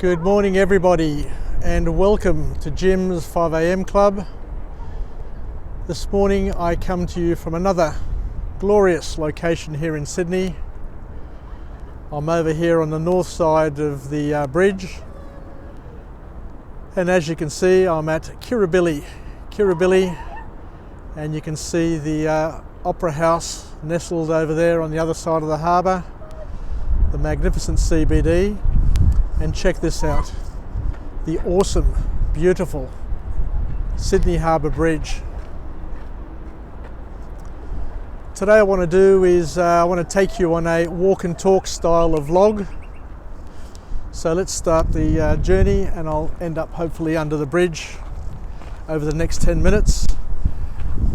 Good morning everybody and welcome to Jim's 5 a.m. Club. This morning I come to you from another glorious location here in Sydney. I'm over here on the north side of the bridge, and as you can see I'm at Kirribilli, and you can see the Opera House nestled over there on the other side of the harbour, the magnificent CBD. And check this out, the awesome, beautiful Sydney Harbour Bridge. Today I want to do is I want to take you on a walk and talk style of vlog. So let's start the journey, and I'll end up hopefully under the bridge over the next 10 minutes.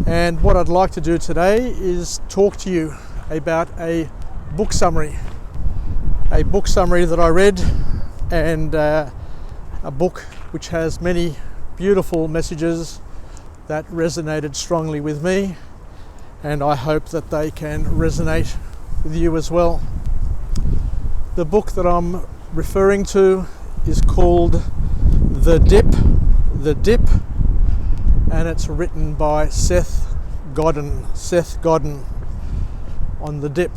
And what I'd like to do today is talk to you about a book summary that I read, and a book which has many beautiful messages that resonated strongly with me, and I hope that they can resonate with you as well. The book that I'm referring to is called The Dip, and it's written by Seth Godin on the dip.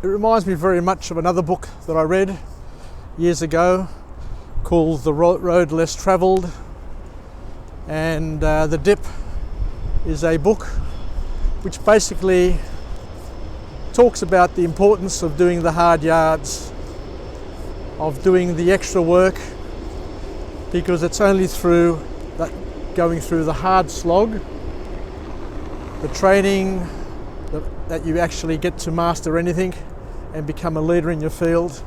It reminds me very much of another book that I read years ago called The Road Less Travelled, and The Dip is a book which basically talks about the importance of doing the hard yards, of doing the extra work, because it's only through that, going through the hard slog, the training, that you actually get to master anything and become a leader in your field.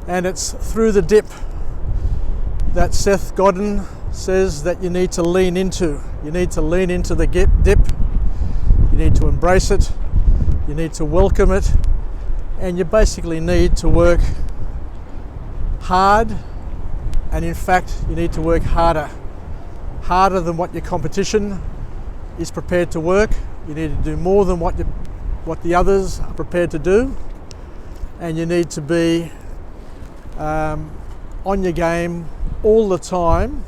And it's through the dip that Seth Godin says that you need to lean into. You need to lean into the dip. You need to embrace it. You need to welcome it. And you basically need to work hard. And in fact, you need to work harder than what your competition is prepared to work. You need to do more than what the others are prepared to do. And you need to be on your game all the time,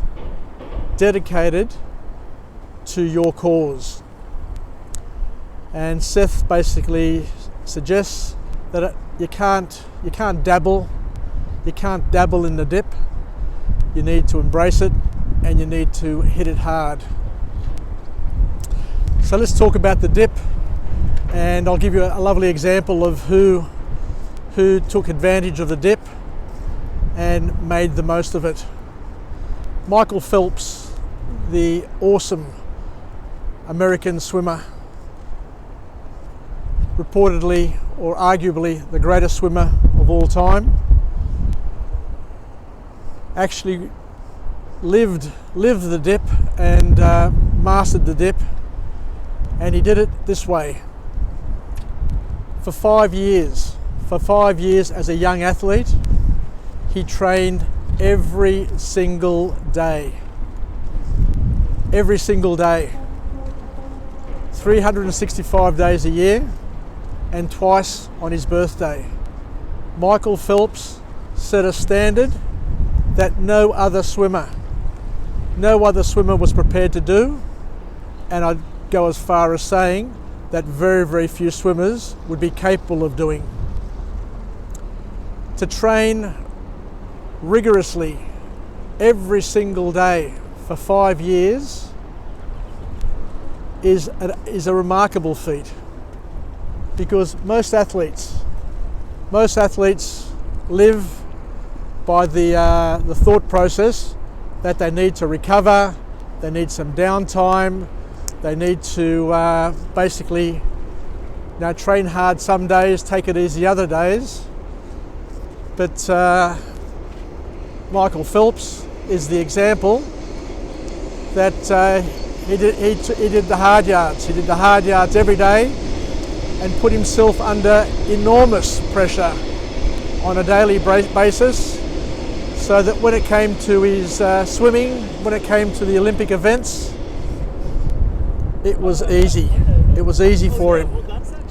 dedicated to your cause. And Seth basically suggests that you can't dabble in the dip. You need to embrace it, and you need to hit it hard. So let's talk about the dip, and I'll give you a lovely example of who took advantage of the dip and made the most of it. Michael Phelps, the awesome American swimmer, reportedly or arguably the greatest swimmer of all time, actually lived the dip and mastered the dip, and he did it this way. For 5 years as a young athlete, he trained every single day, 365 days a year, and twice on his birthday. Michael Phelps set a standard that no other swimmer was prepared to do, and I'd go as far as saying that very, very few swimmers would be capable of doing. To train rigorously every single day for 5 years is a remarkable feat, because most athletes live by the thought process that they need to recover, they need some downtime, they need to basically train hard some days, take it easy other days. But Michael Phelps is the example that he did the hard yards. He did the hard yards every day and put himself under enormous pressure on a daily basis, so that when it came to his swimming, when it came to the Olympic events, it was easy. It was easy for him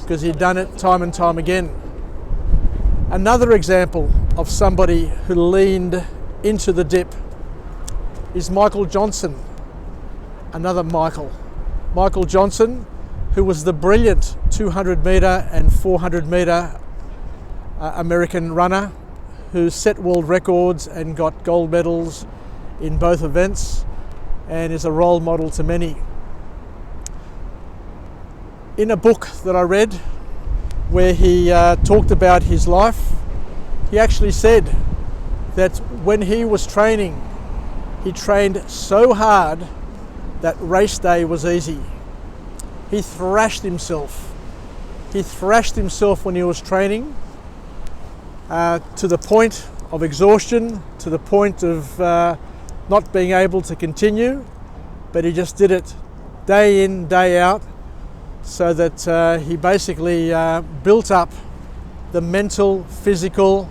because he'd done it time and time again. Another example of somebody who leaned into the dip is Michael Johnson. Another Michael. Michael Johnson, who was the brilliant 200 metre and 400 metre American runner who set world records and got gold medals in both events and is a role model to many. In a book that I read where he talked about his life, he actually said that when he was training, he trained so hard that race day was easy. He thrashed himself. He thrashed himself when he was training to the point of exhaustion, to the point of not being able to continue, but he just did it day in, day out, so that he basically built up the mental, physical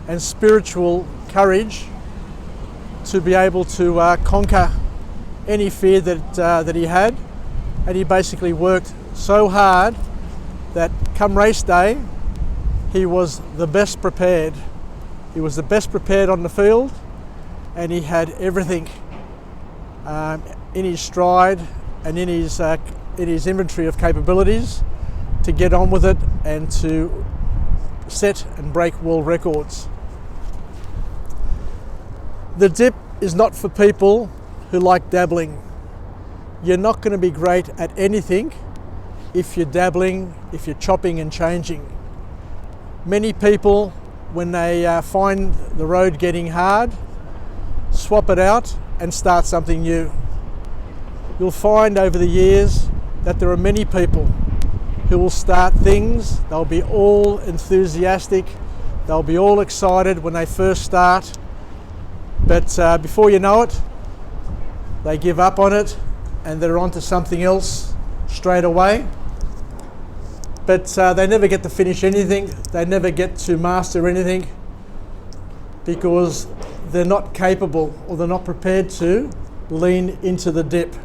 and spiritual courage to be able to conquer any fear that he had. And he basically worked so hard that come race day, he was the best prepared. He was the best prepared on the field, and he had everything in his stride and in his inventory of capabilities to get on with it and to set and break world records. The dip is not for people who like dabbling. You're not going to be great at anything if you're dabbling, if you're chopping and changing. Many people, when they find the road getting hard, swap it out and start something new. You'll find over the years that there are many people who will start things, they'll be all enthusiastic, they'll be all excited when they first start, but before you know it, they give up on it and they're on to something else straight away. But they never get to finish anything, they never get to master anything because they're not capable or they're not prepared to lean into the dip,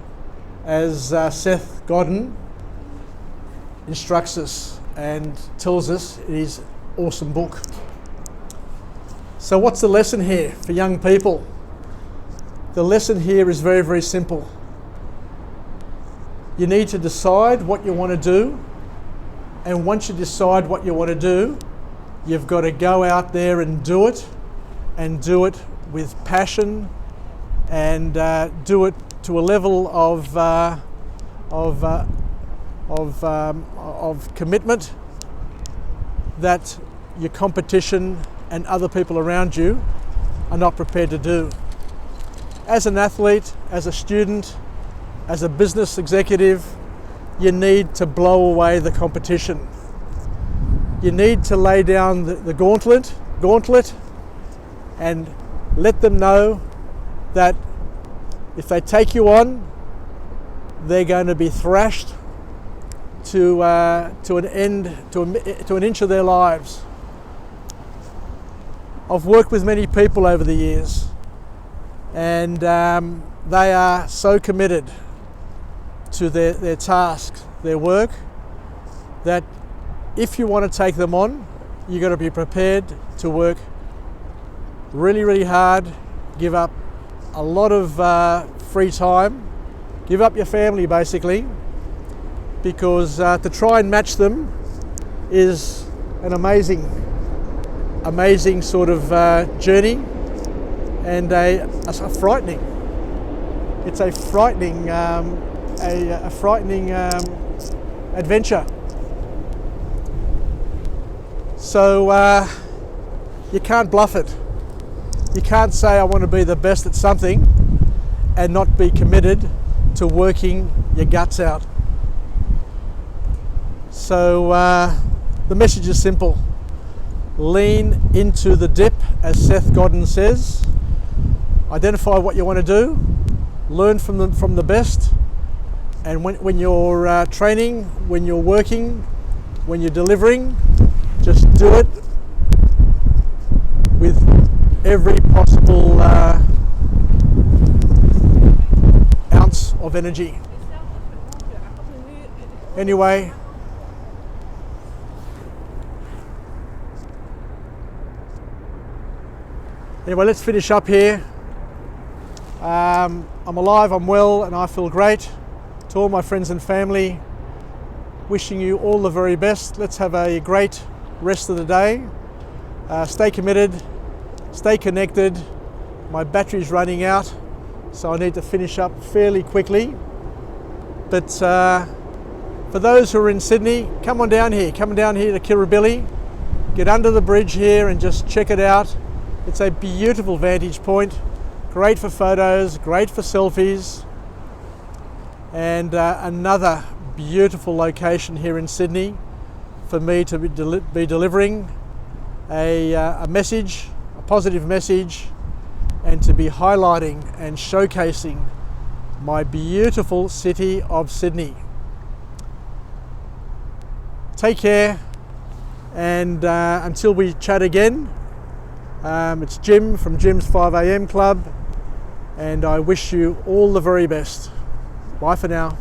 as Seth Godin instructs us and tells us in his awesome book. So what's the lesson here for young people? The lesson here is very, very simple. You need to decide what you want to do, and once you decide what you want to do, you've got to go out there and do it with passion and do it to a level of commitment that your competition and other people around you are not prepared to do. As an athlete, as a student, as a business executive, you need to blow away the competition. You need to lay down the gauntlet and let them know that if they take you on, they're going to be thrashed to an inch of their lives. I've worked with many people over the years, and they are so committed to their tasks, their work, that if you want to take them on, you've got to be prepared to work really, really hard, give up a lot of free time, give up your family basically, because to try and match them is an amazing sort of journey, and a frightening. It's a frightening adventure. So you can't bluff it. You can't say I want to be the best at something and not be committed to working your guts out. So the message is simple. Lean into the dip, as Seth Godin says. Identify what you want to do, learn from the best, and when you're training, when you're working, when you're delivering, just do it with every possible ounce of energy. Anyway, Anyway, let's finish up here. I'm alive, I'm well, and I feel great. To all my friends and family, wishing you all the very best. Let's have a great rest of the day. Stay committed, stay connected. My battery's running out, so I need to finish up fairly quickly. But for those who are in Sydney, come on down here. Come down here to Kirribilli. Get under the bridge here and just check it out. It's a beautiful vantage point. Great for photos, great for selfies. And another beautiful location here in Sydney for me to be delivering a message, a positive message, and to be highlighting and showcasing my beautiful city of Sydney. Take care, and until we chat again, it's Jim from Jim's 5am Club, and I wish you all the very best. Bye for now.